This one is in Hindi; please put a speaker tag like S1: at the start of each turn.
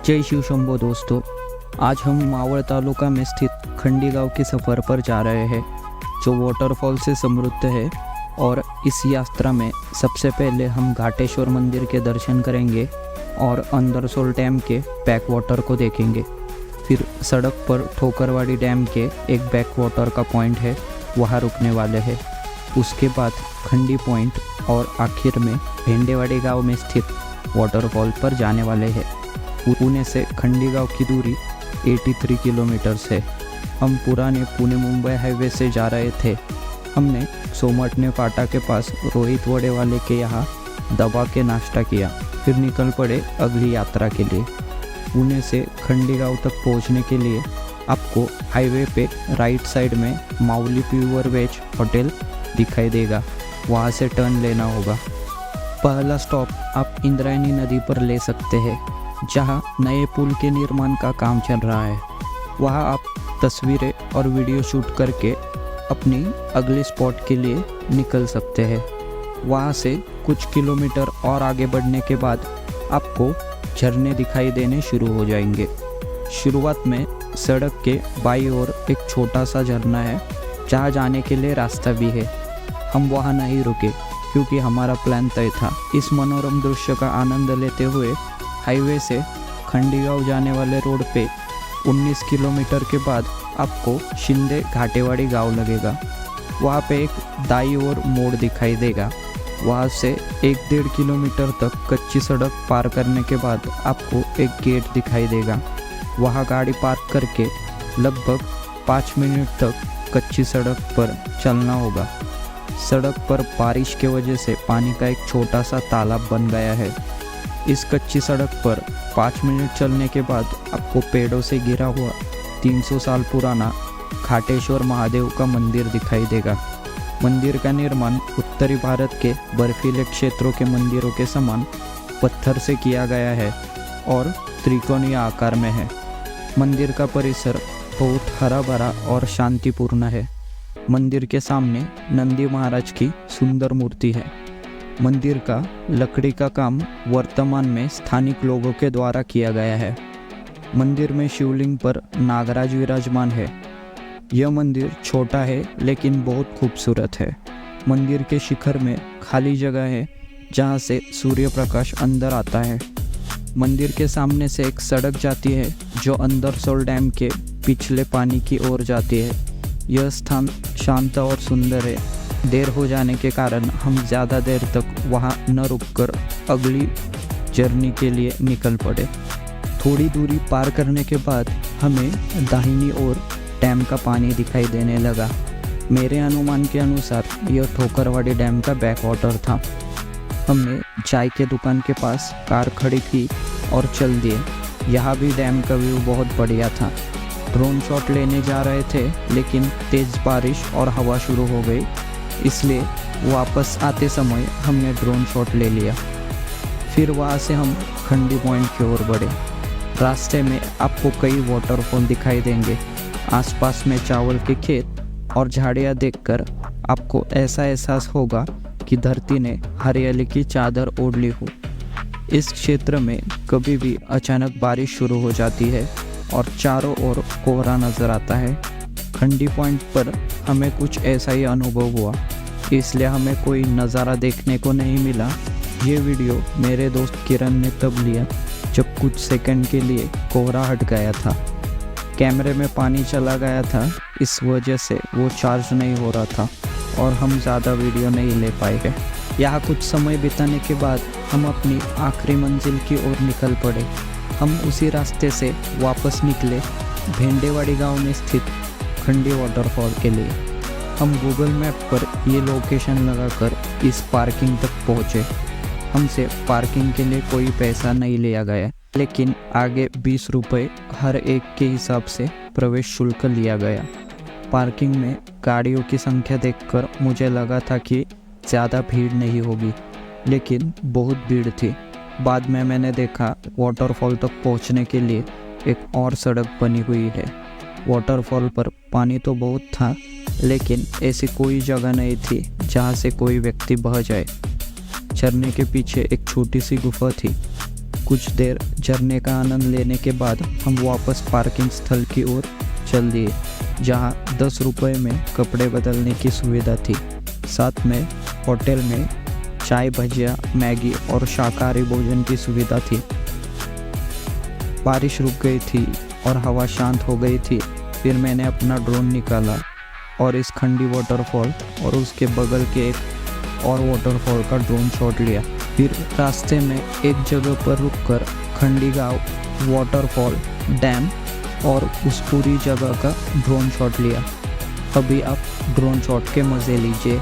S1: जय शिव शंभो दोस्तों। आज हम मावळ तालुका में स्थित खंडी गांव के सफ़र पर जा रहे हैं जो वाटरफॉल से समृद्ध है। और इस यात्रा में सबसे पहले हम घाटेश्वर मंदिर के दर्शन करेंगे और अंदरसोल डैम के बैक वाटर को देखेंगे। फिर सड़क पर ठोकरवाड़ी डैम के एक बैक वाटर का पॉइंट है, वहाँ रुकने वाले हैं। उसके बाद खंडी पॉइंट और आखिर में भेंडेवाड़ी गांव में स्थित वाटरफॉल पर जाने वाले हैं। पुणे से खंडी गांव की दूरी 83 किलोमीटर्स है। हम पुराने पुणे मुंबई हाईवे से जा रहे थे। हमने सोमटने फाटा के पास रोहित वड़े वाले के यहाँ दबा के नाश्ता किया, फिर निकल पड़े अगली यात्रा के लिए। पुणे से खंडी गांव तक पहुँचने के लिए आपको हाईवे पे राइट साइड में माउली प्योर वेज होटल दिखाई देगा, वहाँ से टर्न लेना होगा। पहला स्टॉप आप इंद्रायणी नदी पर ले सकते हैं, जहां नए पुल के निर्माण का काम चल रहा है। वहां आप तस्वीरें और वीडियो शूट करके अपनी अगले स्पॉट के लिए निकल सकते हैं। वहां से कुछ किलोमीटर और आगे बढ़ने के बाद आपको झरने दिखाई देने शुरू हो जाएंगे। शुरुआत में सड़क के बाईं ओर एक छोटा सा झरना है, जहां जाने के लिए रास्ता भी है। हम वहां नहीं रुके क्योंकि हमारा प्लान तय था। इस मनोरम दृश्य का आनंद लेते हुए हाईवे से खंडी गांव जाने वाले रोड पे 19 किलोमीटर के बाद आपको शिंदे घाटेवाड़ी गांव लगेगा। वहाँ पे एक दाईं ओर मोड़ दिखाई देगा। वहाँ से 1-1.5 किलोमीटर तक कच्ची सड़क पार करने के बाद आपको एक गेट दिखाई देगा। वहाँ गाड़ी पार्क करके लगभग 5 मिनट तक कच्ची सड़क पर चलना होगा। सड़क पर बारिश के वजह से पानी का एक छोटा सा तालाब बन गया है। इस कच्ची सड़क पर 5 मिनट चलने के बाद आपको पेड़ों से घिरा हुआ 300 साल पुराना घाटेश्वर महादेव का मंदिर दिखाई देगा। मंदिर का निर्माण उत्तरी भारत के बर्फीले क्षेत्रों के मंदिरों के समान पत्थर से किया गया है और त्रिकोणीय आकार में है। मंदिर का परिसर बहुत हरा भरा और शांतिपूर्ण है। मंदिर के सामने नंदी महाराज की सुंदर मूर्ति है। मंदिर का लकड़ी का काम वर्तमान में स्थानिक लोगों के द्वारा किया गया है। मंदिर में शिवलिंग पर नागराज विराजमान है। यह मंदिर छोटा है लेकिन बहुत खूबसूरत है। मंदिर के शिखर में खाली जगह है, जहां से सूर्य प्रकाश अंदर आता है। मंदिर के सामने से एक सड़क जाती है जो अंदरसोल डैम के पिछले पानी की ओर जाती है। यह स्थान शांत और सुंदर है। देर हो जाने के कारण हम ज़्यादा देर तक वहाँ न रुककर अगली जर्नी के लिए निकल पड़े। थोड़ी दूरी पार करने के बाद हमें दाहिनी ओर डैम का पानी दिखाई देने लगा। मेरे अनुमान के अनुसार यह ठोकरवाड़ी डैम का बैक वाटर था। हमने चाय के दुकान के पास कार खड़ी की और चल दिए। यहाँ भी डैम का व्यू बहुत बढ़िया था। ड्रोन शॉट लेने जा रहे थे, लेकिन तेज़ बारिश और हवा शुरू हो गई, इसलिए वापस आते समय हमने ड्रोन शॉट ले लिया। फिर वहाँ से हम खंडी पॉइंट की ओर बढ़े। रास्ते में आपको कई वाटरफॉल दिखाई देंगे। आसपास में चावल के खेत और झाड़ियाँ देखकर आपको ऐसा एहसास होगा कि धरती ने हरियाली की चादर ओढ़ ली हो। इस क्षेत्र में कभी भी अचानक बारिश शुरू हो जाती है और चारों ओर कोहरा नज़र आता है। खंडी पॉइंट पर हमें कुछ ऐसा ही अनुभव हुआ, इसलिए हमें कोई नज़ारा देखने को नहीं मिला। ये वीडियो मेरे दोस्त किरण ने तब लिया जब कुछ सेकंड के लिए कोहरा हट गया था। कैमरे में पानी चला गया था, इस वजह से वो चार्ज नहीं हो रहा था और हम ज़्यादा वीडियो नहीं ले पाए। यहाँ कुछ समय बिताने के बाद हम अपनी आखिरी मंजिल की ओर निकल पड़े। हम उसी रास्ते से वापस निकले भेंडेवाड़ी गांव में स्थित खंडी वाटरफॉल के लिए। हम गूगल मैप पर ये लोकेशन लगाकर इस पार्किंग तक पहुँचे। हमसे पार्किंग के लिए कोई पैसा नहीं लिया गया, लेकिन आगे 20 रुपये हर एक के हिसाब से प्रवेश शुल्क लिया गया। पार्किंग में गाड़ियों की संख्या देखकर मुझे लगा था कि ज़्यादा भीड़ नहीं होगी, लेकिन बहुत भीड़ थी। बाद में मैंने देखा वाटरफॉल तक पहुंचने के लिए एक और सड़क बनी हुई है। वाटरफॉल पर पानी तो बहुत था, लेकिन ऐसी कोई जगह नहीं थी जहां से कोई व्यक्ति बह जाए। झरने के पीछे एक छोटी सी गुफा थी। कुछ देर झरने का आनंद लेने के बाद हम वापस पार्किंग स्थल की ओर चल दिए, जहां 10 रुपये में कपड़े बदलने की सुविधा थी। साथ में होटल में चाय, भजिया, मैगी और शाकाहारी भोजन की सुविधा थी। बारिश रुक गई थी और हवा शांत हो गई थी। फिर मैंने अपना ड्रोन निकाला और इस खंडी वाटरफॉल और उसके बगल के एक और वाटरफॉल का ड्रोन शॉट लिया। फिर रास्ते में एक जगह पर रुककर खंडी गांव, वाटरफॉल, डैम और उस पूरी जगह का ड्रोन शॉट लिया। अभी आप ड्रोन शॉट के मज़े लीजिए।